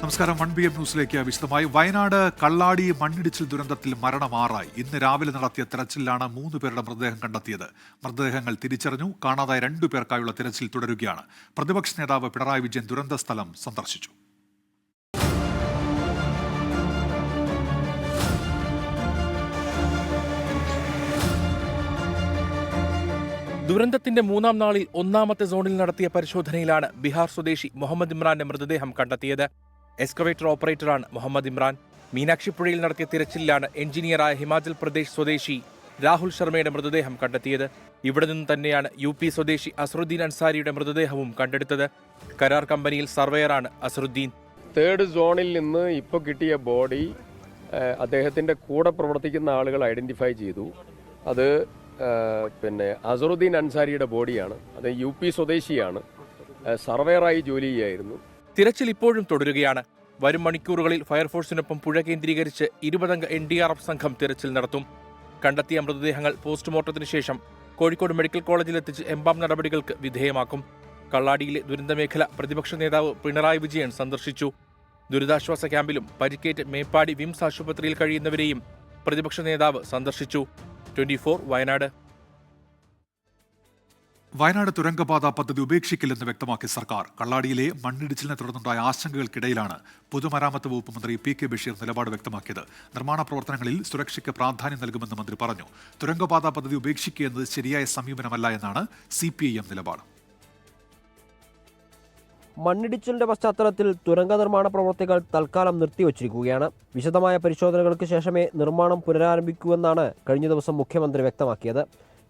നമസ്കാരം. 1BM ന്യൂസിലേക്ക് വിശദമായി. വയനാട് കള്ളാടി മണ്ണിടിച്ചിൽ ദുരന്തത്തിൽ മരണമാറായി. ഇന്ന് രാവിലെ നടത്തിയ തെരച്ചിലാണ് 3 പേരുടെ മൃതദേഹം കണ്ടെത്തിയത്. മൃതദേഹങ്ങൾ തിരിച്ചറിഞ്ഞു. കാണാതായ 2 പേർക്കായുള്ള തിരച്ചിൽ തുടരുകയാണ്. പ്രതിപക്ഷ നേതാവ് പിണറായി വിജയൻ ദുരന്ത സ്ഥലം സന്ദർശിച്ചു. ദുരന്തത്തിന്റെ 3ാം നാളിൽ 1ാമത്തെ സോണിൽ നടത്തിയ പരിശോധനയിലാണ് ബീഹാർ സ്വദേശി മുഹമ്മദ് ഇമ്രാന്റെ മൃതദേഹം കണ്ടെത്തിയത്. എക്സ്കവേറ്റർ ഓപ്പറേറ്ററാണ് മുഹമ്മദ് ഇമ്രാൻ. മീനാക്ഷിപ്പുഴയിൽ നടത്തിയ തിരച്ചിലാണ് എഞ്ചിനീയറായ ഹിമാചൽ പ്രദേശ് സ്വദേശി രാഹുൽ ശർമ്മയുടെ മൃതദേഹം കണ്ടെത്തിയത്. ഇവിടെ നിന്ന് തന്നെയാണ് UP സ്വദേശി അസറുദ്ദീൻ അൻസാരിയുടെ മൃതദേഹവും കണ്ടെടുത്തത്. കരാർ കമ്പനിയിൽ സർവേയറാണ് അസറുദ്ദീൻ. 3rd സോണിൽ നിന്ന് ഇപ്പോൾ കിട്ടിയ ബോഡി അദ്ദേഹത്തിന്റെ കൂടെ പ്രവർത്തിക്കുന്ന ആളുകൾ ഐഡന്റിഫൈ ചെയ്തു. അത് അസറുദ്ദീൻ അൻസാരിയുടെ ബോഡിയാണ്. അത് UP സ്വദേശിയാണ്. സർവേയറായി ജോലി ചെയ്യായിരുന്നു. തിരച്ചിൽ ഇപ്പോഴും തുടരുകയാണ്. വരും മണിക്കൂറുകളിൽ ഫയർഫോഴ്സിനൊപ്പം പുഴ കേന്ദ്രീകരിച്ച് 20 അംഗ NDRF സംഘം തിരച്ചിൽ നടത്തും. കണ്ടെത്തിയ മൃതദേഹങ്ങൾ പോസ്റ്റ്മോർട്ടത്തിന് ശേഷം കോഴിക്കോട് മെഡിക്കൽ കോളേജിലെത്തിച്ച് എംബാം നടപടികൾക്ക് വിധേയമാക്കും. കള്ളാടിയിലെ ദുരന്തമേഖല പ്രതിപക്ഷ നേതാവ് പിണറായി വിജയൻ സന്ദർശിച്ചു. ദുരിതാശ്വാസ ക്യാമ്പിലും പരിക്കേറ്റ് മേപ്പാടി വിംസ് ആശുപത്രിയിൽ കഴിയുന്നവരെയും പ്രതിപക്ഷ നേതാവ് സന്ദർശിച്ചു. 24 വയനാട്. വയനാട് തുരങ്കപാത പദ്ധതി ഉപേക്ഷിക്കില്ലെന്ന് വ്യക്തമാക്കി സർക്കാർ. കള്ളാടിയിലെ മണ്ണിടിച്ചിലിനെ തുടർന്നുണ്ടായ ആശങ്കകൾക്കിടയിലാണ് പൊതുമരാമത്ത് വകുപ്പ് മന്ത്രി PK ബഷീർ നിലപാട് വ്യക്തമാക്കിയത്. നിർമ്മാണ പ്രവർത്തനങ്ങളിൽ സുരക്ഷയ്ക്ക് പ്രാധാന്യം നൽകുമെന്ന് മന്ത്രി പറഞ്ഞു. തുരങ്കപാത പദ്ധതി ഉപേക്ഷിക്കുക എന്നത് ശരിയായ സമീപനമല്ല എന്നാണ് CPIM നിലപാട്. മണ്ണിടിച്ചിലിന്റെ പശ്ചാത്തലത്തിൽ തുരങ്ക നിർമ്മാണ പ്രവൃത്തികൾ തൽക്കാലം നിർത്തിവച്ചിരിക്കുകയാണ്. വിശദമായ പരിശോധനകൾക്ക് ശേഷമേ നിർമ്മാണം പുനരാരംഭിക്കൂവെന്നാണ് കഴിഞ്ഞ ദിവസം മുഖ്യമന്ത്രി വ്യക്തമാക്കിയത്.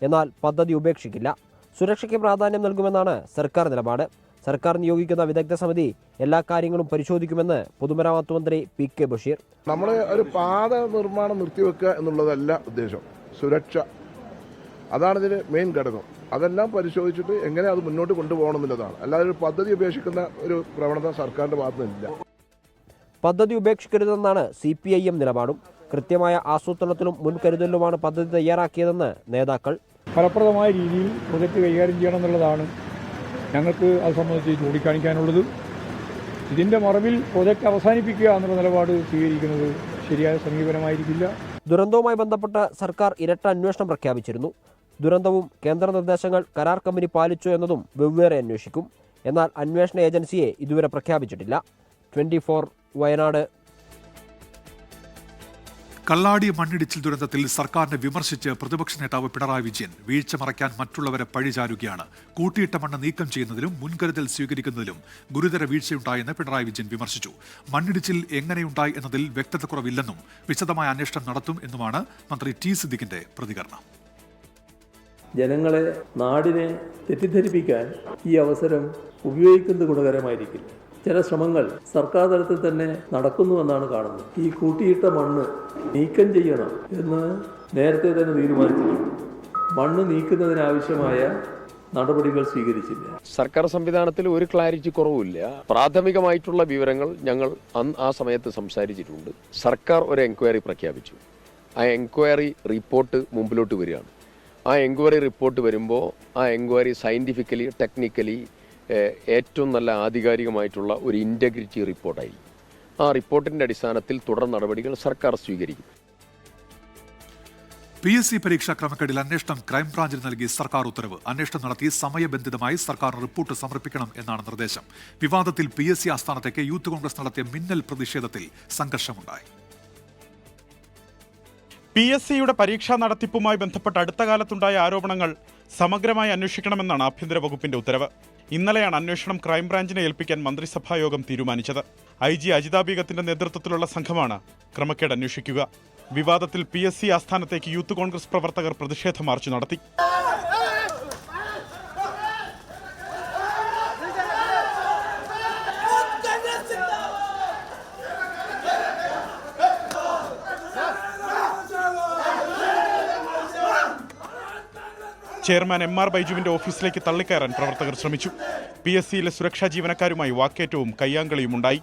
എന്നാൽ പദ്ധതി ഉപേക്ഷിക്കില്ല. സുരക്ഷയ്ക്ക് പ്രാധാന്യം നൽകുമെന്നാണ് സർക്കാർ നിലപാട്. സർക്കാർ നിയോഗിക്കുന്ന വിദഗ്ധ സമിതി എല്ലാ കാര്യങ്ങളും പരിശോധിക്കുമെന്ന് പൊതുമരാമത്ത് മന്ത്രി PK ബഷീർ. നമ്മൾ ഒരു പാത നിർമ്മാണം നിർത്തിവെക്കുക എന്നുള്ളതല്ല ഉദ്ദേശം. സുരക്ഷ അതാണ് ഇതിന് മെയിൻ ഘടകം. അതെല്ലാം പരിശോധിച്ചിട്ട് എങ്ങനെ അത് മുന്നോട്ട് കൊണ്ടുപോകണമെന്നുള്ളതാണ്. അല്ലാതെ ഒരു പദ്ധതി ഉപേക്ഷിക്കുന്ന ഒരു പ്രവണത സർക്കാരിന്റെ ഭാഗത്തു നിന്നില്ല. പദ്ധതി ഉപേക്ഷിക്കരുതെന്നാണ് CPIM നിലപാടും. കൃത്യമായ ആസൂത്രണത്തിലും മുൻകരുതലിലുമാണ് പദ്ധതി തയ്യാറാക്കിയതെന്ന് നേതാക്കൾ. ഫലപ്രദമായ രീതിയിൽ പ്രൊജക്റ്റ് കൈകാര്യം ചെയ്യണം എന്നുള്ളതാണ് ഞങ്ങൾക്ക് അത് സംബന്ധിച്ച് ചൂണ്ടിക്കാണിക്കാനുള്ളത്. ഇതിന്റെ മറവിൽ പ്രൊജക്റ്റ് അവസാനിപ്പിക്കുക എന്നുള്ള നിലപാട് സ്വീകരിക്കുന്നത് ശരിയായ സമീപനമായിരിക്കില്ല. ദുരന്തവുമായി ബന്ധപ്പെട്ട് സർക്കാർ ഇരട്ട അന്വേഷണം പ്രഖ്യാപിച്ചിരുന്നു. ദുരന്തവും കേന്ദ്ര നിർദ്ദേശങ്ങൾ കരാർ കമ്പനി പാലിച്ചു എന്നതും വെവ്വേറെ അന്വേഷിക്കും. എന്നാൽ അന്വേഷണ ഏജൻസിയെ ഇതുവരെ പ്രഖ്യാപിച്ചിട്ടില്ല. 24 വയനാട്. കള്ളാടി മണ്ണിടിച്ചിൽ ദുരന്തത്തിൽ സർക്കാരിനെ വിമർശിച്ച് പ്രതിപക്ഷ നേതാവ് പിണറായി വിജയൻ വീഴ്ച മറയ്ക്കാൻ മറ്റുള്ളവരെ പഴിചാരുകയാണ്. കൂട്ടിയിട്ട മണ്ണ് നീക്കം ചെയ്യുന്നതിലും മുൻകരുതൽ സ്വീകരിക്കുന്നതിലും ഗുരുതര വീഴ്ചയുണ്ടായെന്ന് പിണറായി വിജയൻ വിമർശിച്ചു. മണ്ണിടിച്ചിൽ എങ്ങനെയുണ്ടായി എന്നതിൽ വ്യക്തതക്കുറവില്ലെന്നും വിശദമായ അന്വേഷണം നടത്തും എന്നുമാണ് മന്ത്രി T സിദ്ദിഖിന്റെ പ്രതികരണം. ജനങ്ങളെ, നാടിനെ തെറ്റിദ്ധരിപ്പിക്കാൻ ഈ അവസരം ഉപയോഗിക്കുന്നത് ഗുണകരമായിരിക്കില്ല. ചില ശ്രമങ്ങൾ സർക്കാർ തലത്തിൽ തന്നെ നടക്കുന്നുവെന്നാണ് കാണുന്നത്. ഈ കൂട്ടിയിട്ട മണ്ണ് നീക്കം ചെയ്യണം എന്ന് നേരത്തെ തന്നെ തീരുമാനിച്ചിട്ടുണ്ട്. മണ്ണ് നീക്കുന്നതിനാവശ്യമായ നടപടികൾ സ്വീകരിച്ചില്ല. സർക്കാർ സംവിധാനത്തിൽ ഒരു ക്ലാരിറ്റി കുറവുമില്ല. പ്രാഥമികമായിട്ടുള്ള വിവരങ്ങൾ ഞങ്ങൾ ആ സമയത്ത് സംസാരിച്ചിട്ടുണ്ട്. സർക്കാർ ഒരു എൻക്വയറി പ്രഖ്യാപിച്ചു. ആ എൻക്വയറി റിപ്പോർട്ട് മുമ്പിലോട്ട് വരികയാണ്. ആ എൻക്വയറി റിപ്പോർട്ട് വരുമ്പോൾ ആ എൻക്വയറി സയൻറ്റിഫിക്കലി, ടെക്നിക്കലി ഏറ്റവും നല്ല ആധികാരികമായിട്ടുള്ള ഒരു ഇൻറ്റഗ്രിറ്റി റിപ്പോർട്ടായി. ആ റിപ്പോർട്ടിൻ്റെ അടിസ്ഥാനത്തിൽ തുടർ നടപടികൾ സർക്കാർ സ്വീകരിക്കും. PSC പരീക്ഷാ ക്രമക്കേടിൽ അന്വേഷണം ക്രൈംബ്രാഞ്ചിന് നൽകി സർക്കാർ ഉത്തരവ്. അന്വേഷണം നടത്തി സമയബന്ധിതമായി സർക്കാർ റിപ്പോർട്ട് സമർപ്പിക്കണം എന്നാണ് നിർദ്ദേശം. വിവാദത്തിൽ PSC ആസ്ഥാനത്തേക്ക് യൂത്ത് കോൺഗ്രസ് നടത്തിയ മിന്നൽ പ്രതിഷേധത്തിൽ സംഘർഷമുണ്ടായി. PSCയുടെ പരീക്ഷാ നടത്തിപ്പുമായി ബന്ധപ്പെട്ട് അടുത്ത കാലത്തുണ്ടായ ആരോപണങ്ങൾ സമഗ്രമായി അന്വേഷിക്കണമെന്നാണ് ആഭ്യന്തര വകുപ്പിന്റെ ഉത്തരവ്. ഇന്നലെയാണ് അന്വേഷണം ക്രൈംബ്രാഞ്ചിനെ ഏൽപ്പിക്കാൻ മന്ത്രിസഭായോഗം തീരുമാനിച്ചത്. IG അജിതാ ബീഗത്തിന്റെ നേതൃത്വത്തിലുള്ള സംഘമാണ് ക്രമക്കേട് അന്വേഷിക്കുക. വിവാദത്തിൽ PSC ആസ്ഥാനത്തേക്ക് യൂത്ത് കോൺഗ്രസ് പ്രവർത്തകർ പ്രതിഷേധ മാർച്ച് നടത്തി. ചെയർമാൻ MR ബൈജുവിന്റെ ഓഫീസിലേക്ക് തള്ളിക്കയറാൻ പ്രവർത്തകർ ശ്രമിച്ചു. PSCയിലെ സുരക്ഷാ ജീവനക്കാരുമായി വാക്കേറ്റവും കയ്യാങ്കളിയും ഉണ്ടായി.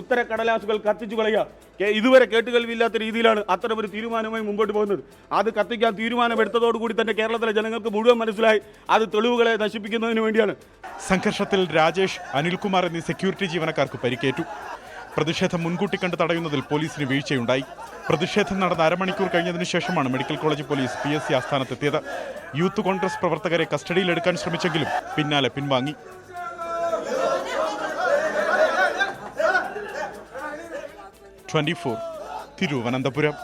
ഉത്തരക്കടലാസുകൾ കത്തിച്ചു കളയുക. ഇതുവരെ കേട്ടുകേൾവിയില്ലാത്ത രീതിയിലാണ് അത്തരമൊരു തീരുമാനവുമായി മുമ്പോട്ട് പോകുന്നത്. അത് കത്തിക്കാൻ തീരുമാനമെടുത്തതോടുകൂടി തന്നെ കേരളത്തിലെ ജനങ്ങൾക്ക് മുഴുവൻ മനസ്സിലായി അത് തെളിവുകളെ നശിപ്പിക്കുന്നതിന് വേണ്ടിയാണ്. സംഘർഷത്തിൽ രാജേഷ്, അനിൽകുമാർ എന്നീ സെക്യൂരിറ്റി ജീവനക്കാർക്ക് പരിക്കേറ്റു. പ്രതിഷേധം മുൻകൂട്ടി കണ്ട് തടയുന്നതിൽ പോലീസിന് വീഴ്ചയുണ്ടായി. പ്രതിഷേധം നടന്ന അരമണിക്കൂർ കഴിഞ്ഞതിനു ശേഷമാണ് മെഡിക്കൽ കോളേജ് പോലീസ് PSC ആസ്ഥാനത്തെത്തിയത്. യൂത്ത് കോൺഗ്രസ് പ്രവർത്തകരെ കസ്റ്റഡിയിലെടുക്കാൻ ശ്രമിച്ചെങ്കിലും പിന്നാലെ പിൻവാങ്ങി. തിരുവനന്തപുരം.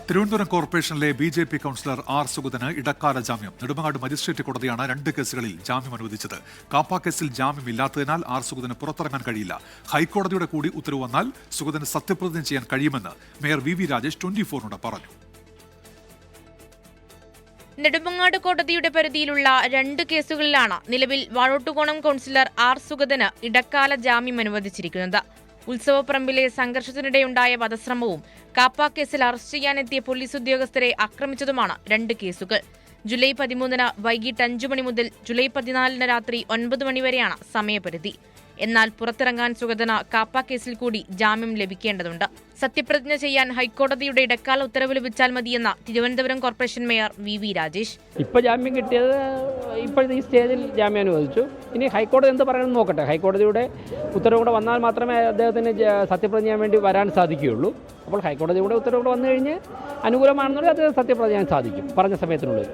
തിരുവനന്തപുരം കോർപ്പറേഷനിലെ BJP കൗൺസിലർ R. സുഗതന് ഇടക്കാല ജാമ്യം. നെടുമങ്ങാട് മജിസ്ട്രേറ്റ് കോടതിയാണ് 2 കേസുകളിൽ ജാമ്യം അനുവദിച്ചത്. കാപ്പ കേസിൽ ജാമ്യമില്ലാത്തതിനാൽ R. സുഗതന് പുറത്തിറങ്ങാൻ കഴിയില്ല. ഹൈക്കോടതിയുടെ കൂടി ഉത്തരവ് വന്നാൽ സുഗതന് സത്യപ്രതിജ്ഞ ചെയ്യാൻ കഴിയുമെന്ന് മേയർ VV രാജേഷ് 24നോട് പറഞ്ഞു. നെടുമങ്ങാട് കോടതിയുടെ പരിധിയിലുള്ള 2 കേസുകളിലാണ് നിലവിൽ വാഴോട്ടുകോണം കൗൺസിലർ R. സുഗതന് ഇടക്കാല ജാമ്യം അനുവദിച്ചിരിക്കുന്നത്. ഉത്സവപ്പറമ്പിലെ സംഘർഷത്തിനിടെയുണ്ടായ വധശ്രമവും കാപ്പ കേസിൽ അറസ്റ്റ് ചെയ്യാനെത്തിയ പോലീസ് ഉദ്യോഗസ്ഥരെ ആക്രമിച്ചതുമാണ് 2 കേസുകൾ. ജൂലൈ 13 വൈകിട്ട് 5 മണി മുതൽ ജൂലൈ 14 രാത്രി 9 മണി വരെയാണ് സമയപരിധി. എന്നാൽ പുറത്തിറങ്ങാൻ സുഗതന് കാപ്പ കേസിൽ കൂടി ജാമ്യം ലഭിക്കേണ്ടതുണ്ട്. സത്യപ്രതിജ്ഞ ചെയ്യാൻ ഹൈക്കോടതിയുടെ ഇടക്കാല ഉത്തരവ് ലഭിച്ചാൽ മതിയെന്ന Thiruvananthapuram corporation mayor VV Rajesh. ഇപ്പോൾ ജാമ്യം കിട്ടിയത് ഇപ്പോഴത്തെ ഈ സ്റ്റേജിൽ ജാമ്യം അനുവദിച്ചു. ഇനി ഹൈക്കോടതി എന്ത് പറയണമെന്ന് നോക്കട്ടെ. ഹൈക്കോടതിയുടെ ഉത്തരവ് കൂടെ വന്നാൽ മാത്രമേ അദ്ദേഹത്തിന് സത്യപ്രതിജ്ഞ ചെയ്യാൻ വേണ്ടി വരാൻ സാധിക്കുകയുള്ളൂ. അപ്പോൾ ഹൈക്കോടതിയുടെ ഉത്തരവ് കൂടെ വന്നു കഴിഞ്ഞ് അനുകൂലമാണെന്നുണ്ടെങ്കിൽ അദ്ദേഹം സത്യപ്രതിജ്ഞ ചെയ്യാൻ സാധിക്കും പറഞ്ഞ സമയത്തിനുള്ളിൽ.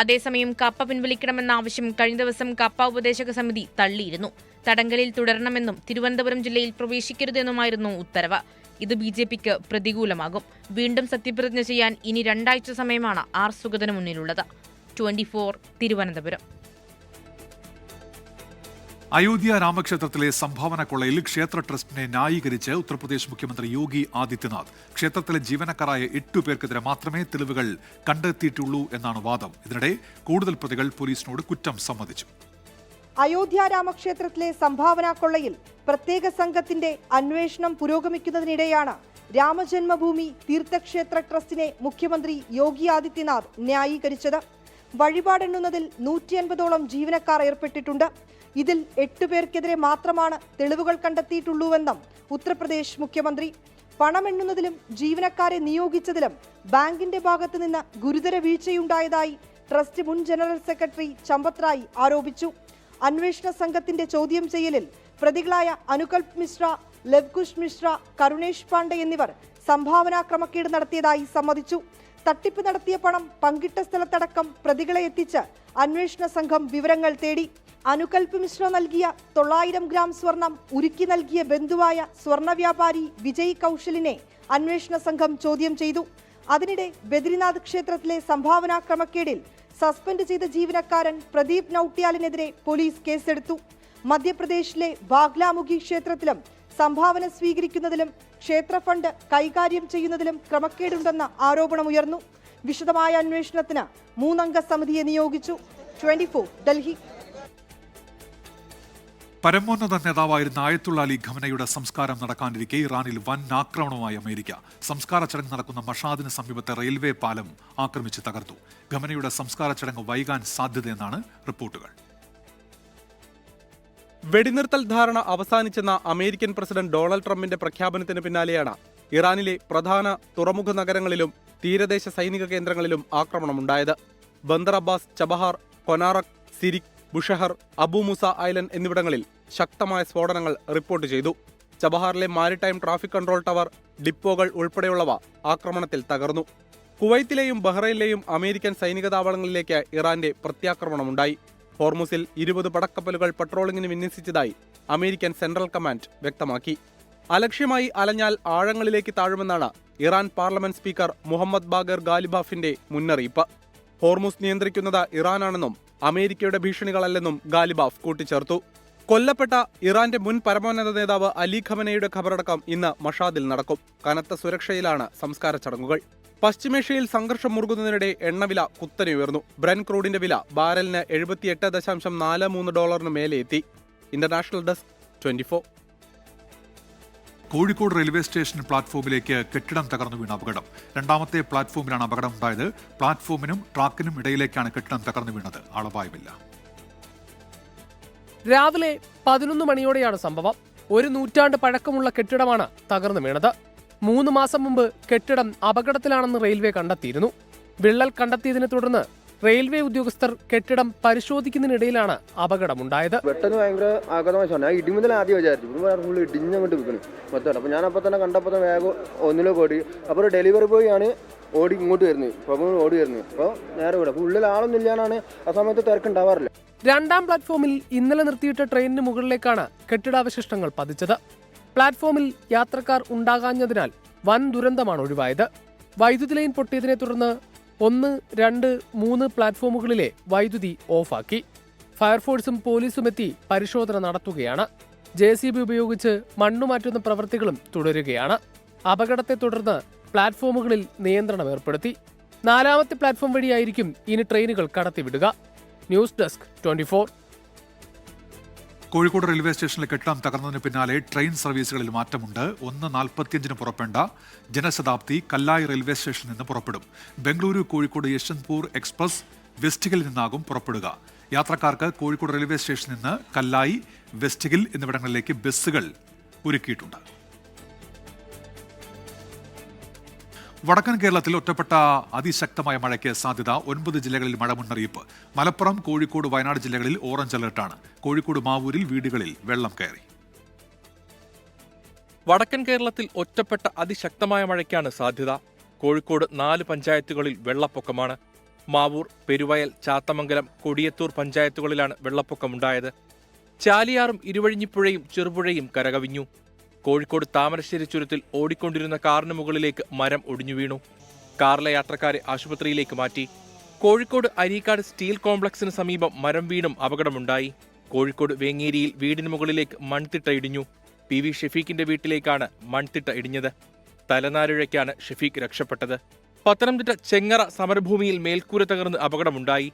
അതേസമയം കാപ്പ പിൻവലിക്കണമെന്ന ആവശ്യം കഴിഞ്ഞ ദിവസം കാപ്പ ഉപദേശക സമിതി തള്ളിയിരുന്നു. തടങ്കലിൽ തുടരണമെന്നും തിരുവനന്തപുരം ജില്ലയിൽ പ്രവേശിക്കരുതെന്നുമായിരുന്നു ഉത്തരവ്. ഇത് BJPക്ക് പ്രതികൂലമാകും. വീണ്ടും സത്യപ്രതിജ്ഞ ചെയ്യാൻ ഇനി 2 ആഴ്ച സമയമാണ് R. സുഗതന് മുന്നിലുള്ളത്. 24 തിരുവനന്തപുരം. അയോധ്യ രാമക്ഷേത്രത്തിലെ സംഭാവന കൊള്ളയിൽ ക്ഷേത്ര ട്രസ്റ്റിനെ ന്യായീകരിച്ച് ഉത്തർപ്രദേശ് മുഖ്യമന്ത്രി യോഗി ആദിത്യനാഥ്. ക്ഷേത്രത്തിലെ ജീവനക്കാരായ 8 പേർക്കെതിരെ മാത്രമേ തെളിവുകൾ കണ്ടെത്തിയിട്ടുള്ളൂ എന്നാണ് വാദം. ഇതിനിടെ കൂടുതൽ പ്രതികൾ പോലീസിനോട് കുറ്റം സമ്മതിച്ചു. അയോധ്യ രാമക്ഷേത്രത്തിലെ സംഭാവന കൊള്ളയിൽ പ്രത്യേക സംഘത്തിന്റെ അന്വേഷണം പുരോഗമിക്കുന്നതിനിടെയാണ് രാമജന്മഭൂമി തീർത്ഥക്ഷേത്ര ട്രസ്റ്റിനെ മുഖ്യമന്ത്രി യോഗി ആദിത്യനാഥ് ന്യായീകരിച്ചത്. വഴിപാടെണ്ണുന്നതിൽ 150ഓളം ജീവനക്കാർ ഏർപ്പെട്ടിട്ടുണ്ട്. ഇതിൽ 8 പേർക്കെതിരെ മാത്രമാണ് തെളിവുകൾ കണ്ടെത്തിയിട്ടുള്ളൂവെന്നും ഉത്തർപ്രദേശ് മുഖ്യമന്ത്രി. പണമെണ്ണുന്നതിലും ജീവനക്കാരെ നിയോഗിച്ചതിലും ബാങ്കിന്റെ ഭാഗത്തു നിന്ന് ഗുരുതര വീഴ്ചയുണ്ടായതായി ട്രസ്റ്റ് മുൻ ജനറൽ സെക്രട്ടറി ചമ്പത് റായ് ആരോപിച്ചു. അന്വേഷണ സംഘത്തിന്റെ ചോദ്യം ചെയ്യലിൽ പ്രതികളായ അനുകൽപ് മിശ്ര, ലവ്കുഷ് മിശ്ര, കരുണേഷ് പാണ്ഡെ എന്നിവർ സംഭാവനാ ക്രമക്കേട് നടത്തിയതായി സമ്മതിച്ചു. തട്ടിപ്പ് നടത്തിയ പണം പങ്കിട്ട സ്ഥലത്തടക്കം പ്രതികളെ എത്തിച്ച് അന്വേഷണ സംഘം വിവരങ്ങൾ തേടി. അനുകൽപ് മിശ്ര നൽകിയ 900 ഗ്രാം സ്വർണം ഉരുക്കി നൽകിയ ബന്ധുവായ സ്വർണ്ണ വ്യാപാരി വിജയ് കൌശലിനെ അന്വേഷണ സംഘം ചോദ്യം ചെയ്തു. അതിനിടെ ബദ്രിനാഥ് ക്ഷേത്രത്തിലെ സംഭാവനാ ക്രമക്കേടിൽ സസ്പെൻഡ് ചെയ്ത ജീവനക്കാരൻ പ്രദീപ് നൌട്യാലിനെതിരെ പോലീസ് കേസെടുത്തു. മധ്യപ്രദേശിലെ ബാഗ്ലാമുഖി ക്ഷേത്രത്തിലും സംഭാവന സ്വീകരിക്കുന്നതിലും ക്ഷേത്ര ഫണ്ട് കൈകാര്യം ചെയ്യുന്നതിലും ക്രമക്കേടുണ്ടെന്ന ആരോപണമുയർന്നു. വിശദമായ അന്വേഷണത്തിന് 3-അംഗ സമിതിയെ നിയോഗിച്ചു. 24 ഡൽഹി. പരമോന്നത നേതാവായിരുന്ന ആയത്തുള്ള അലി ഖമനയുടെ സംസ്കാരം നടക്കാനിരിക്കെ ഇറാനിൽ വൻ ആക്രമണവുമായി അമേരിക്ക. സംസ്കാര ചടങ്ങ് നടക്കുന്ന മഷാദിന് സമീപത്തെ റെയിൽവേ പാലം ആക്രമിച്ച് തകർത്തു. ഖമനയുടെ സംസ്കാര ചടങ്ങ് വൈകാൻ സാധ്യതയെന്നാണ് റിപ്പോർട്ടുകൾ. വെടിനിർത്തൽ ധാരണ അവസാനിച്ചെന്ന അമേരിക്കൻ പ്രസിഡന്റ് ഡൊണാൾഡ് ട്രംപിന്റെ പ്രഖ്യാപനത്തിന് പിന്നാലെയാണ് ഇറാനിലെ പ്രധാന തുറമുഖ നഗരങ്ങളിലും തീരദേശ സൈനിക കേന്ദ്രങ്ങളിലും ആക്രമണമുണ്ടായത്. Bandar Abbas, Chabahar, Konarak, Sirik, Bushehr, Abu Musa island എന്നിവിടങ്ങളിൽ ശക്തമായ സ്ഫോടനങ്ങൾ റിപ്പോർട്ട് ചെയ്തു. ചബഹാറിലെ മാരിടൈം ട്രാഫിക് കൺട്രോൾ ടവർ, ഡിപ്പോകൾ ഉൾപ്പെടെയുള്ളവ ആക്രമണത്തിൽ തകർന്നു. കുവൈത്തിലെയും ബഹ്റൈനിലെയും അമേരിക്കൻ സൈനിക താവളങ്ങളിലേക്ക് ഇറാന്റെ പ്രത്യാക്രമണമുണ്ടായി. ഹോർമുസിൽ 20 പടക്കപ്പലുകൾ പട്രോളിംഗിന് വിന്യസിച്ചതായി അമേരിക്കൻ സെൻട്രൽ കമാൻഡ് വ്യക്തമാക്കി. അലക്ഷ്യമായി അലഞ്ഞാൽ ആഴങ്ങളിലേക്ക് താഴുമെന്നാണ് Iran parliament speaker Mohammad Bagher ഗാലിബാഫിന്റെ മുന്നറിയിപ്പ്. ഹോർമുസ് നിയന്ത്രിക്കുന്നത് ഇറാനാണെന്നും അമേരിക്കയുടെ ഭീഷണികളല്ലെന്നും ഗാലിബാഫ് കൂട്ടിച്ചേർത്തു. കൊല്ലപ്പെട്ട ഇറാന്റെ മുൻ പരമോന്നത നേതാവ് അലി ഖമനയുടെ ഖബറടക്കം ഇന്ന് മഷാദിൽ നടക്കും. കനത്ത സുരക്ഷയിലാണ് സംസ്കാര ചടങ്ങുകൾ. പശ്ചിമേഷ്യയിൽ സംഘർഷം മുറുകുന്നതിനിടെ എണ്ണവില കുത്തനെ ഉയർന്നു. ബ്രെൻ ക്രൂഡിന്റെ വില ബാരലിന് $78.43 മേലെ എത്തി. International desk 24. Kozhikode railway station പ്ലാറ്റ്ഫോമിലേക്ക് കെട്ടിടം തകർന്നു വീണ അപകടം. 2ാമത്തെ പ്ലാറ്റ്ഫോമിലാണ് അപകടമുണ്ടായത്. പ്ലാറ്റ്ഫോമിനും ട്രാക്കിനും ഇടയിലേക്കാണ് കെട്ടിടം തകർന്നു വീണത്. ആളപായമില്ല. രാവിലെ 11 മണിയോടെയാണ് സംഭവം. 1 നൂറ്റാണ്ട് പഴക്കമുള്ള കെട്ടിടമാണ് തകർന്നു വീണത്. 3 മാസം മുമ്പ് കെട്ടിടം അപകടത്തിലാണെന്ന് റെയിൽവേ കണ്ടെത്തിയിരുന്നു. വിള്ളൽ കണ്ടെത്തിയതിനെ തുടർന്ന് റെയിൽവേ ഉദ്യോഗസ്ഥർ കെട്ടിടം പരിശോധിക്കുന്നതിനിടയിലാണ് അപകടമുണ്ടായത്. പെട്ടെന്ന് ഭയങ്കര ആഘാതമായി. ഞാൻ ഇടിമുതൽ ആദ്യം വിചാരിച്ചു ഫുള്ള് ഇടിഞ്ഞങ്ങോട്ട് വിൽക്കണം മൊത്തം. അപ്പോൾ ഞാൻ അപ്പോൾ തന്നെ കണ്ടപ്പോൾ തന്നെ വേഗം ഒന്നിലേക്ക് ഓടി. അപ്പോൾ ഒരു ഡെലിവറി ബോയ് ആണ് ഓടി ഇങ്ങോട്ട് വരുന്നത്, ഇപ്പോൾ ഓടി വരുന്നത്. അപ്പോൾ നേരെ വിടാം. അപ്പോൾ ഉള്ളിൽ ആളൊന്നും ഇല്ലാന്നാണ് ആ സമയത്ത് തിരക്കുണ്ടാവാറില്ല. 2ാം പ്ലാറ്റ്ഫോമിൽ ഇന്നലെ നിർത്തിയിട്ട ട്രെയിനിന് മുകളിലേക്കാണ് കെട്ടിടാവശിഷ്ടങ്ങൾ പതിച്ചത്. പ്ലാറ്റ്ഫോമിൽ യാത്രക്കാർ ഉണ്ടാകാഞ്ഞതിനാൽ വൻ ദുരന്തമാണ് ഒഴിവായത്. വൈദ്യുതി ലൈൻ പൊട്ടിയതിനെ തുടർന്ന് 1, 2, 3 പ്ലാറ്റ്ഫോമുകളിലെ വൈദ്യുതി ഓഫാക്കി. ഫയർഫോഴ്സും പോലീസും എത്തി പരിശോധന നടത്തുകയാണ്. JCB ഉപയോഗിച്ച് മണ്ണുമാറ്റുന്ന പ്രവൃത്തികളും തുടരുകയാണ്. അപകടത്തെ തുടർന്ന് പ്ലാറ്റ്ഫോമുകളിൽ നിയന്ത്രണം ഏർപ്പെടുത്തി. 4ാമത്തെ പ്ലാറ്റ്ഫോം വഴിയായിരിക്കും ഇനി ട്രെയിനുകൾ കടത്തിവിടുക. News desk 24. കോഴിക്കോട് റെയിൽവേ സ്റ്റേഷനിലെ കെട്ടിടം തകർന്നതിന് പിന്നാലെ ട്രെയിൻ സർവീസുകളിൽ മാറ്റമുണ്ട്. 1:45 പുറപ്പെടേണ്ട ജനശതാബ്ദി കല്ലായി റെയിൽവേ സ്റ്റേഷനിൽ നിന്ന് പുറപ്പെടും. ബംഗളൂരു കോഴിക്കോട് യശ്വന്ത്പൂർ എക്സ്പ്രസ് വെസ്റ്റിഗിൽ നിന്നാകും പുറപ്പെടുക. യാത്രക്കാർക്ക് കോഴിക്കോട് റെയിൽവേ സ്റ്റേഷനിൽ നിന്ന് കല്ലായി, വെസ്റ്റിഗിൽ എന്നിവിടങ്ങളിലേക്ക് ബസ്സുകൾ ഒരുക്കിയിട്ടുണ്ട്. വടക്കൻ കേരളത്തിൽ ഒറ്റപ്പെട്ട അതിശക്തമായ മഴയ്ക്ക് സാധ്യത. 9 ജില്ലകളിൽ മഴ മുന്നറിയിപ്പ്. മലപ്പുറം, കോഴിക്കോട്, വയനാട് ജില്ലകളിൽ ഓറഞ്ച് അലർട്ടാണ്. കോഴിക്കോട് മാവൂരിൽ വീടുകളിൽ വെള്ളം കയറി. വടക്കൻ കേരളത്തിൽ ഒറ്റപ്പെട്ട അതിശക്തമായ മഴയ്ക്കാണ് സാധ്യത. കോഴിക്കോട് 4 പഞ്ചായത്തുകളിൽ വെള്ളപ്പൊക്കമാണ്. മാവൂർ, പെരുവയൽ, ചാത്തമംഗലം, കൊടിയത്തൂർ പഞ്ചായത്തുകളിലാണ് വെള്ളപ്പൊക്കമുണ്ടായത്. ചാലിയാറും ഇരുവഴിഞ്ഞിപ്പുഴയും ചെറുപുഴയും കരകവിഞ്ഞു. കോഴിക്കോട് താമരശ്ശേരി ചുരത്തിൽ ഓടിക്കൊണ്ടിരുന്ന കാറിന് മുകളിലേക്ക് മരം ഒടിഞ്ഞു വീണു. കാറിലെ യാത്രക്കാരെ ആശുപത്രിയിലേക്ക് മാറ്റി. കോഴിക്കോട് അരീക്കാട് സ്റ്റീൽ കോംപ്ലക്സിന് സമീപം മരം വീണും അപകടമുണ്ടായി. കോഴിക്കോട് വേങ്ങേരിയിൽ വീടിന് മുകളിലേക്ക് മൺതിട്ട ഇടിഞ്ഞു. PV ഷെഫീഖിന്റെ വീട്ടിലേക്കാണ് മൺതിട്ട ഇടിഞ്ഞത്. തലനാരിഴയ്ക്കാണ് ഷെഫീഖ് രക്ഷപ്പെട്ടത്. പത്തനംതിട്ട ചെങ്ങറ സമരഭൂമിയിൽ മേൽക്കൂര തകർന്ന് അപകടമുണ്ടായി.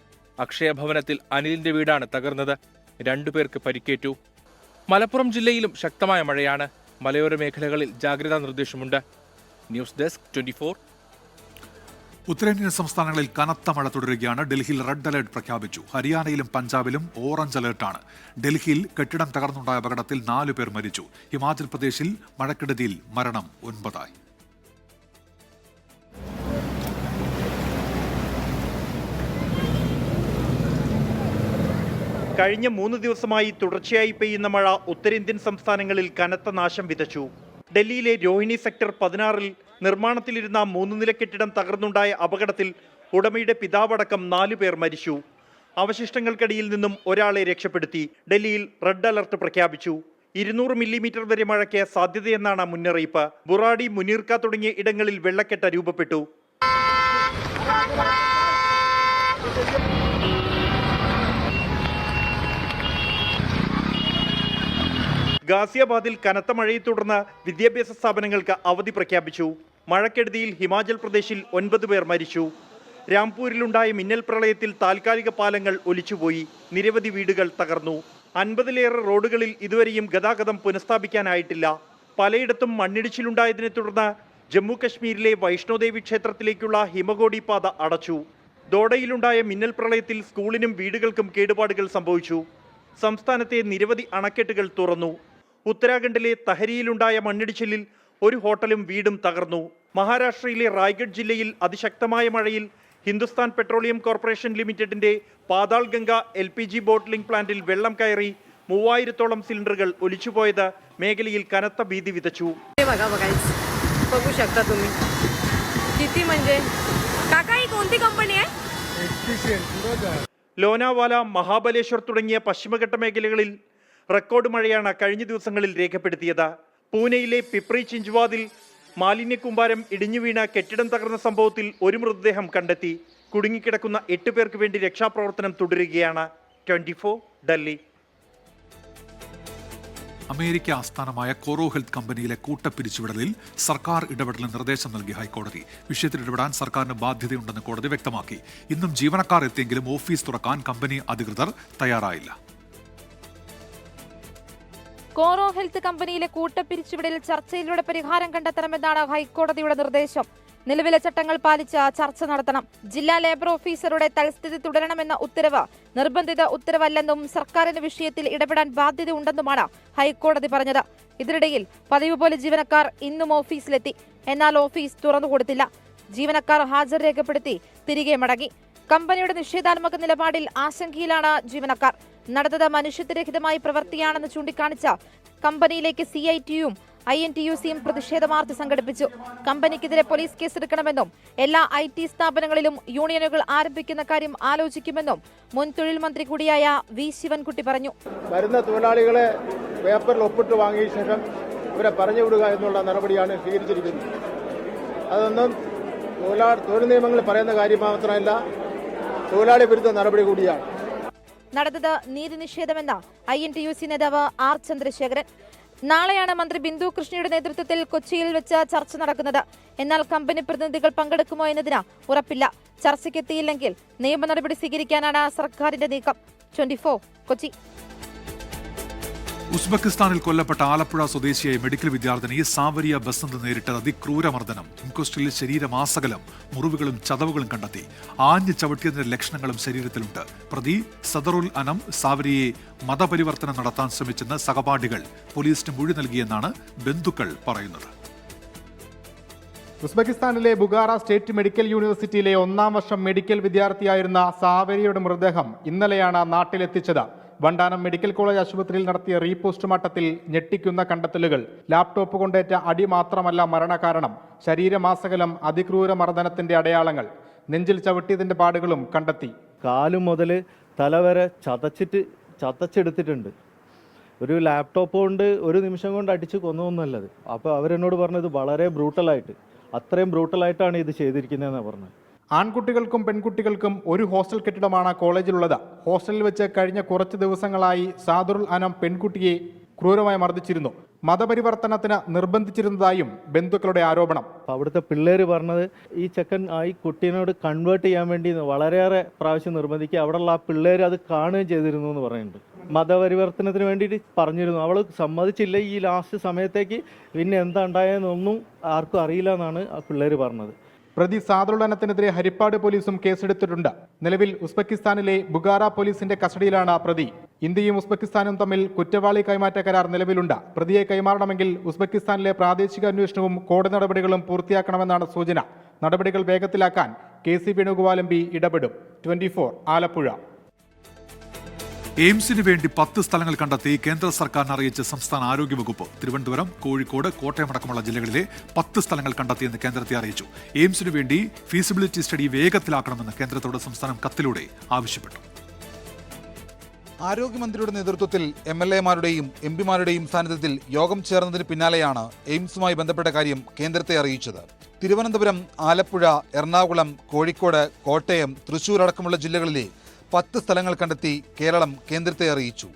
അക്ഷയഭവനത്തിൽ അനിലിന്റെ വീടാണ് തകർന്നത്. 2 പേർക്ക് പരിക്കേറ്റു. മലപ്പുറം ജില്ലയിലും ശക്തമായ മഴയാണ്. മലയോര മേഖലകളിൽ ജാഗ്രതാ നിർദ്ദേശമുണ്ട്. News desk 24. ഉത്തരേന്ത്യൻ സംസ്ഥാനങ്ങളിൽ കനത്ത മഴ തുടരുകയാണ്. ഡൽഹിയിൽ റെഡ് അലർട്ട് പ്രഖ്യാപിച്ചു. ഹരിയാനയിലും പഞ്ചാബിലും ഓറഞ്ച് അലർട്ടാണ്. ഡൽഹിയിൽ കെട്ടിടം തകർന്നുണ്ടായ അപകടത്തിൽ 4 പേർ മരിച്ചു. ഹിമാചൽ പ്രദേശിൽ മഴക്കെടുതിയിൽ മരണം 9. കഴിഞ്ഞ 3 ദിവസമായി തുടർച്ചയായി പെയ്യുന്ന മഴ ഉത്തരേന്ത്യൻ സംസ്ഥാനങ്ങളിൽ കനത്ത നാശം വിതച്ചു. ഡൽഹിയിലെ രോഹിണി സെക്ടർ 16-ൽ നിർമ്മാണത്തിലിരുന്ന 3 നില കെട്ടിടം തകർന്നുണ്ടായ അപകടത്തിൽ ഉടമയുടെ പിതാവടക്കം 4 പേർ മരിച്ചു. അവശിഷ്ടങ്ങൾക്കടിയിൽ നിന്നും ഒരാളെ രക്ഷപ്പെടുത്തി. ഡൽഹിയിൽ റെഡ് അലർട്ട് പ്രഖ്യാപിച്ചു. 200 മില്ലിമീറ്റർ വരെ മഴയ്ക്ക് സാധ്യതയെന്നാണ് മുന്നറിയിപ്പ്. ബുറാഡി, മുനീർക്ക തുടങ്ങിയ ഇടങ്ങളിൽ വെള്ളക്കെട്ട് രൂപപ്പെട്ടു. ഗാസിയാബാദിൽ കനത്ത മഴയെ തുടർന്ന് വിദ്യാഭ്യാസ സ്ഥാപനങ്ങൾക്ക് അവധി പ്രഖ്യാപിച്ചു. മഴക്കെടുതിയിൽ ഹിമാചൽ പ്രദേശിൽ 9 പേർ മരിച്ചു. രാംപൂരിലുണ്ടായ മിന്നൽ പ്രളയത്തിൽ താൽക്കാലിക പാലങ്ങൾ ഒലിച്ചുപോയി. നിരവധി വീടുകൾ തകർന്നു. 50-ലേറെ റോഡുകളിൽ ഇതുവരെയും ഗതാഗതം പുനഃസ്ഥാപിക്കാനായിട്ടില്ല. പലയിടത്തും മണ്ണിടിച്ചിലുണ്ടായതിനെ തുടർന്ന് ജമ്മു കശ്മീരിലെ വൈഷ്ണോദേവി ക്ഷേത്രത്തിലേക്കുള്ള ഹിമകോടി പാത അടച്ചു. ദോഡയിലുണ്ടായ മിന്നൽ പ്രളയത്തിൽ സ്കൂളിനും വീടുകൾക്കും കേടുപാടുകൾ സംഭവിച്ചു. സംസ്ഥാനത്തെ നിരവധി അണക്കെട്ടുകൾ തുറന്നു. ഉത്തരാഖണ്ഡിലെ തഹരിയിലുണ്ടായ മണ്ണിടിച്ചിലിൽ ഒരു ഹോട്ടലും വീടും തകർന്നു. മഹാരാഷ്ട്രയിലെ റായ്ഗഡ് ജില്ലയിൽ അതിശക്തമായ മഴയിൽ ഹിന്ദുസ്ഥാൻ പെട്രോളിയം കോർപ്പറേഷൻ ലിമിറ്റഡിന്റെ പാതാൾ ഗംഗ LPG ബോട്ട്ലിംഗ് പ്ലാന്റിൽ വെള്ളം കയറി 3000-ഓളം സിലിണ്ടറുകൾ ഒലിച്ചുപോയത് മേഖലയിൽ കനത്ത ഭീതി വിതച്ചു. ലോനാവാല, മഹാബലേശ്വർ തുടങ്ങിയ പശ്ചിമഘട്ട മേഖലകളിൽ റെക്കോർഡ് മഴയാണ് കഴിഞ്ഞ ദിവസങ്ങളിൽ രേഖപ്പെടുത്തിയത്. പൂനെയിലെ പിപ്രി ചിഞ്ച്വാദിൽ മാലിന്യക്കൂമ്പാരം ഇടിഞ്ഞു വീണ കെട്ടിടം തകർന്ന സംഭവത്തിൽ ഒരു മൃതദേഹം കണ്ടെത്തി. കുടുങ്ങിക്കിടക്കുന്ന 8 പേർക്ക് വേണ്ടി രക്ഷാപ്രവർത്തനം തുടരുകയാണ്. 24 ഡൽഹി. അമേരിക്ക ആസ്ഥാനമായ കോറോ ഹെൽത്ത് കമ്പനിയിലെ കൂട്ടപ്പിരിച്ചുവിടലിൽ സർക്കാർ ഇടപെടലിന് നിർദ്ദേശം നൽകി ഹൈക്കോടതി. വിഷയത്തിൽ ഇടപെടാൻ സർക്കാരിന് ബാധ്യതയുണ്ടെന്ന് കോടതി വ്യക്തമാക്കി. ഇന്നും ജീവനക്കാർ എത്തിയെങ്കിലും ഓഫീസ് തുറക്കാൻ കമ്പനി അധികൃതർ തയ്യാറായില്ല. കോറോ ഹെൽത്ത് കമ്പനിയിലെ കൂട്ടപ്പിരിച്ചുവിടൽ ചർച്ചയിലൂടെ പരിഹാരം കണ്ടെത്തണമെന്നാണ് ഹൈക്കോടതിയുടെ നിർദ്ദേശം. നിലവിലെ ചട്ടങ്ങൾ പാലിച്ച് ചർച്ച നടത്തണം. ജില്ലാ ലേബർ ഓഫീസറുടെ തൽസ്ഥിതി തുടരണമെന്ന ഉത്തരവ് നിർബന്ധിത ഉത്തരവല്ലെന്നും സർക്കാരിന് വിഷയത്തിൽ ഇടപെടാൻ ബാധ്യതയുണ്ടെന്നുമാണ് ഹൈക്കോടതി പറഞ്ഞത്. ഇതിനിടയിൽ പതിവ് പോലെ ജീവനക്കാർ ഇന്നും ഓഫീസിലെത്തി. എന്നാൽ ഓഫീസ് തുറന്നുകൊടുത്തില്ല. ജീവനക്കാർ ഹാജർ രേഖപ്പെടുത്തി തിരികെ മടങ്ങി. കമ്പനിയുടെ നിഷേധാത്മക നിലപാടിൽ ആശങ്കയിലാണ് ജീവനക്കാർ. നടന്നത് മനുഷ്യത്വരഹിതമായ പ്രവൃത്തിയാണെന്ന് ചൂണ്ടിക്കാണിച്ച കമ്പനിയിലേക്ക് CITUവും INTUCയും പ്രതിഷേധ മാർച്ച് സംഘടിപ്പിച്ചു. കമ്പനിക്കെതിരെ പോലീസ് കേസെടുക്കണമെന്നും എല്ലാ IT സ്ഥാപനങ്ങളിലും യൂണിയനുകൾ ആരംഭിക്കുന്ന കാര്യം ആലോചിക്കുമെന്നും മുൻ തൊഴിൽ മന്ത്രി കൂടിയായ V. ശിവൻകുട്ടി പറഞ്ഞു. വരുന്ന തൊഴിലാളികളെ പേപ്പറിൽ ഒപ്പിട്ട് വാങ്ങിയ ശേഷം ഇവരെ പറഞ്ഞുവിടുക എന്നുള്ള നടപടിയാണ് സ്വീകരിച്ചിരിക്കുന്നത്. അതൊന്നും തൊഴിൽ നിയമങ്ങളിൽ പറയുന്ന കാര്യം മാത്രമല്ല, തൊഴിലാളി വിരുദ്ധ നടപടി കൂടിയാണ്. നടന്നത് നീതി നിഷേധമെന്ന INTUC നേതാവ് R. ചന്ദ്രശേഖരൻ. നാളെയാണ് മന്ത്രി ബിന്ദു കൃഷ്ണയുടെ നേതൃത്വത്തിൽ കൊച്ചിയിൽ വെച്ച് ചർച്ച നടക്കുന്നത്. എന്നാൽ കമ്പനി പ്രതിനിധികൾ പങ്കെടുക്കുമോ എന്നതിന് ഉറപ്പില്ല. ചർച്ചയ്ക്കെത്തിയില്ലെങ്കിൽ നിയമ നടപടി സ്വീകരിക്കാനാണ് സർക്കാരിന്റെ നീക്കം. 24 കൊച്ചി. ഉസ്ബെക്കിസ്ഥാനിൽ കൊല്ലപ്പെട്ട ആലപ്പുഴ സ്വദേശിയായ മെഡിക്കൽ വിദ്യാർത്ഥിനി സാവരിയ ബസന്ത് നേരിട്ട അതിക്രൂരമർദ്ദനം. ഇൻക്വസ്റ്റിൽ ശരീരമാസകലം മുറിവുകളും ചതവുകളും കണ്ടെത്തി. ആഞ്ഞു ചവിട്ടിയതിന്റെ ലക്ഷണങ്ങളും ശരീരത്തിലുണ്ട്. പ്രതി സദറുൽ അനം സാവരിയെ മതപരിവർത്തനം നടത്താൻ ശ്രമിച്ചെന്ന് സഹപാഠികൾ പോലീസിന് മൊഴി നൽകിയെന്നാണ് ബന്ധുക്കൾ പറയുന്നത്. ഉസ്ബെക്കിസ്ഥാനിലെ ബുഖാറ സ്റ്റേറ്റ് മെഡിക്കൽ യൂണിവേഴ്സിറ്റിയിലെ 1ാം വർഷം മെഡിക്കൽ വിദ്യാർത്ഥിയായിരുന്ന സാവരിയുടെ മൃതദേഹം ഇന്നലെയാണ് നാട്ടിലെത്തിച്ചത്. വണ്ടാനം മെഡിക്കൽ കോളേജ് ആശുപത്രിയിൽ നടത്തിയ റീപോസ്റ്റ്മോർട്ടത്തിൽ ഞെട്ടിക്കുന്ന കണ്ടെത്തലുകൾ. ലാപ്ടോപ്പ് കൊണ്ടേറ്റ അടി മാത്രമല്ല മരണകാരണം. ശരീരമാസകലം അതിക്രൂര മർദ്ദനത്തിന്റെ അടയാളങ്ങൾ. നെഞ്ചിൽ ചവിട്ടിയതിന്റെ പാടുകളും കണ്ടെത്തി. കാലു മുതൽ തലവരെ ചതച്ചെടുത്തിട്ടുണ്ട്. ഒരു ലാപ്ടോപ്പ് കൊണ്ട് ഒരു നിമിഷം കൊണ്ട് അടിച്ച് കൊന്നൊന്നുമല്ലത്. അപ്പോൾ അവരെന്നോട് പറഞ്ഞത് വളരെ അത്രയും ബ്രൂട്ടലായിട്ടാണ് ഇത് ചെയ്തിരിക്കുന്നതെന്നാണ് പറഞ്ഞത്. ആൺകുട്ടികൾക്കും പെൺകുട്ടികൾക്കും ഒരു ഹോസ്റ്റൽ കെട്ടിടമാണ് കോളേജിലുള്ളത്. ഹോസ്റ്റലിൽ വെച്ച് കഴിഞ്ഞ കുറച്ച് ദിവസങ്ങളായി സാദറുൽ അനം പെൺകുട്ടിയെ ക്രൂരമായി മർദ്ദിച്ചിരുന്നു. മതപരിവർത്തനത്തിന് നിർബന്ധിച്ചിരുന്നതായും ബന്ധുക്കളുടെ ആരോപണം. അവിടുത്തെ പിള്ളേർ പറഞ്ഞത് ഈ ചെക്കൻ ഈ കുട്ടീനോട് കൺവേർട്ട് ചെയ്യാൻ വേണ്ടി വളരെയേറെ പ്രാവശ്യം നിർബന്ധിക്കുക. അവിടെയുള്ള ആ പിള്ളേർ അത് കാണുകയും ചെയ്തിരുന്നു എന്ന് പറയുന്നുണ്ട്. മതപരിവർത്തനത്തിന് വേണ്ടിയിട്ട് പറഞ്ഞിരുന്നു. അവൾ സമ്മതിച്ചില്ല. ഈ ലാസ്റ്റ് സമയത്തേക്ക് പിന്നെ എന്താ ഉണ്ടായെന്നൊന്നും ആർക്കും അറിയില്ല എന്നാണ് ആ പിള്ളേർ പറഞ്ഞത്. പ്രതി സാദറുൽ അനത്തിനെതിരെ ഹരിപ്പാട് പോലീസും കേസെടുത്തിട്ടുണ്ട്. നിലവിൽ ഉസ്ബെക്കിസ്ഥാനിലെ ബുഖാറ പോലീസിന്റെ കസ്റ്റഡിയിലാണ് പ്രതി. ഇന്ത്യയും ഉസ്ബെക്കിസ്ഥാനും തമ്മിൽ കുറ്റവാളി കൈമാറ്റ കരാർ നിലവിലുണ്ട്. പ്രതിയെ കൈമാറണമെങ്കിൽ ഉസ്ബെക്കിസ്ഥാനിലെ പ്രാദേശിക അന്വേഷണവും കോടതി നടപടികളും പൂർത്തിയാക്കണമെന്നാണ് സൂചന. നടപടികൾ വേഗത്തിലാക്കാൻ KC വേണുഗോപാൽ MP ഇടപെടും. 24 ആലപ്പുഴ. എയിംസിന് വേണ്ടി 10 സ്ഥലങ്ങൾ കണ്ടെത്തി കേന്ദ്ര സർക്കാരിനെ അറിയിച്ച് സംസ്ഥാന ആരോഗ്യവകുപ്പ്. തിരുവനന്തപുരം, കോഴിക്കോട്, കോട്ടയം അടക്കമുള്ള ജില്ലകളിലെ 10 സ്ഥലങ്ങൾ കണ്ടെത്തിയെന്ന് കേന്ദ്രത്തെ അറിയിച്ചു. എയിംസിന് വേണ്ടി ഫീസിബിലിറ്റി സ്റ്റഡി വേഗത്തിലാക്കണമെന്ന് കേന്ദ്രത്തോട് സംസ്ഥാനം കത്തിലൂടെ ആവശ്യപ്പെട്ടു. ആരോഗ്യമന്ത്രിയുടെ നേതൃത്വത്തിൽ MLA-മാരുടെയും MP-മാരുടെയും സാന്നിധ്യത്തിൽ യോഗം ചേർന്നതിന് പിന്നാലെയാണ് എയിംസുമായി ബന്ധപ്പെട്ട കാര്യം കേന്ദ്രത്തെ അറിയിച്ചത്. തിരുവനന്തപുരം, ആലപ്പുഴ, എറണാകുളം, കോഴിക്കോട്, കോട്ടയം, തൃശൂർ അടക്കമുള്ള ജില്ലകളിലെ 10 സ്ഥലങ്ങൾ കണ്ടെത്തി കേരളം കേന്ദ്രത്തെ അറിയിച്ചു.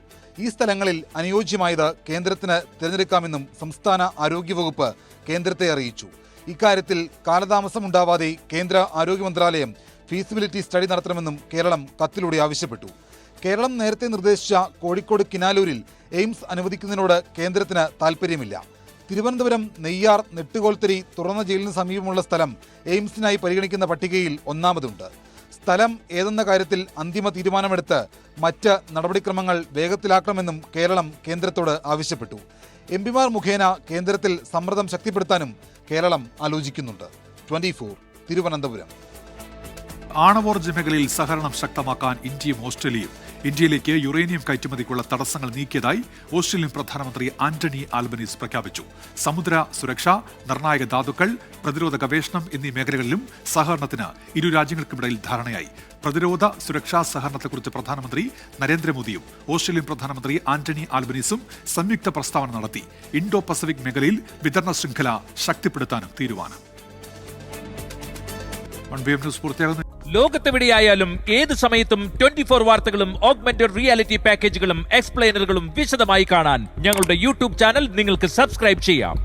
ഈ സ്ഥലങ്ങളിൽ അനുയോജ്യമായത് കേന്ദ്രത്തിന് തിരഞ്ഞെടുക്കാമെന്നും സംസ്ഥാന ആരോഗ്യവകുപ്പ് കേന്ദ്രത്തെ അറിയിച്ചു. ഇക്കാര്യത്തിൽ കാലതാമസമുണ്ടാവാതെ കേന്ദ്ര ആരോഗ്യ മന്ത്രാലയം ഫീസിബിലിറ്റി സ്റ്റഡി നടത്തണമെന്നും കേരളം കത്തിലൂടെ ആവശ്യപ്പെട്ടു. കേരളം നേരത്തെ നിർദ്ദേശിച്ച കോഴിക്കോട് കിനാലൂരിൽ എയിംസ് അനുവദിക്കുന്നതിനോട് കേന്ദ്രത്തിന് താൽപ്പര്യമില്ല. തിരുവനന്തപുരം നെയ്യാർ, നെട്ടുകോൽത്തരി തുറന്ന ജയിലിന് സമീപമുള്ള സ്ഥലം എയിംസിനായി പരിഗണിക്കുന്ന പട്ടികയിൽ ഒന്നാമതുണ്ട്. സ്ഥലം ഏതെന്ന കാര്യത്തിൽ അന്തിമ തീരുമാനമെടുത്ത് മറ്റ് നടപടിക്രമങ്ങൾ വേഗത്തിലാക്കണമെന്നും കേരളം കേന്ദ്രത്തോട് ആവശ്യപ്പെട്ടു. MP-മാർ മുഖേന കേന്ദ്രത്തിൽ സമ്മർദ്ദം ശക്തിപ്പെടുത്താനും കേരളം ആലോചിക്കുന്നുണ്ട്. 24 തിരുവനന്തപുരം. ആണവോർജ്ജ മേഖലയിൽ സഹകരണം ശക്തമാക്കാൻ ഇന്ത്യയും ഓസ്ട്രേലിയയും. ഇന്ത്യയിലേക്ക് യുറേനിയം കയറ്റുമതിക്കുള്ള തടസ്സങ്ങൾ നീക്കിയതായി ഓസ്ട്രേലിയൻ പ്രധാനമന്ത്രി ആന്റണി ആൽബനീസ് പ്രഖ്യാപിച്ചു. സമുദ്ര സുരക്ഷ, നിർണായക ധാതുക്കൾ, പ്രതിരോധ ഗവേഷണം എന്നീ മേഖലകളിലും സഹകരണത്തിന് ഇരു രാജ്യങ്ങൾക്കുമിടയിൽ ധാരണയായി. പ്രതിരോധ സുരക്ഷാ സഹകരണത്തെക്കുറിച്ച് പ്രധാനമന്ത്രി നരേന്ദ്രമോദിയും ഓസ്ട്രേലിയൻ പ്രധാനമന്ത്രി ആന്റണി ആൽബനീസും സംയുക്ത പ്രസ്താവന നടത്തി. ഇൻഡോ പസഫിക് മേഖലയിൽ വിതരണ ശൃംഖല ശക്തിപ്പെടുത്താനും തീരുമാനം. ലോകത്തെവിടെയായാലും ഏത് സമയത്തും 24 വാർത്തകളും ഓഗ്മെന്റഡ് റിയാലിറ്റി പാക്കേജുകളും എക്സ്പ്ലെയിനറുകളും വിശദമായി കാണാൻ ഞങ്ങളുടെ YouTube ചാനൽ നിങ്ങൾക്ക് സബ്സ്ക്രൈബ് ചെയ്യാം.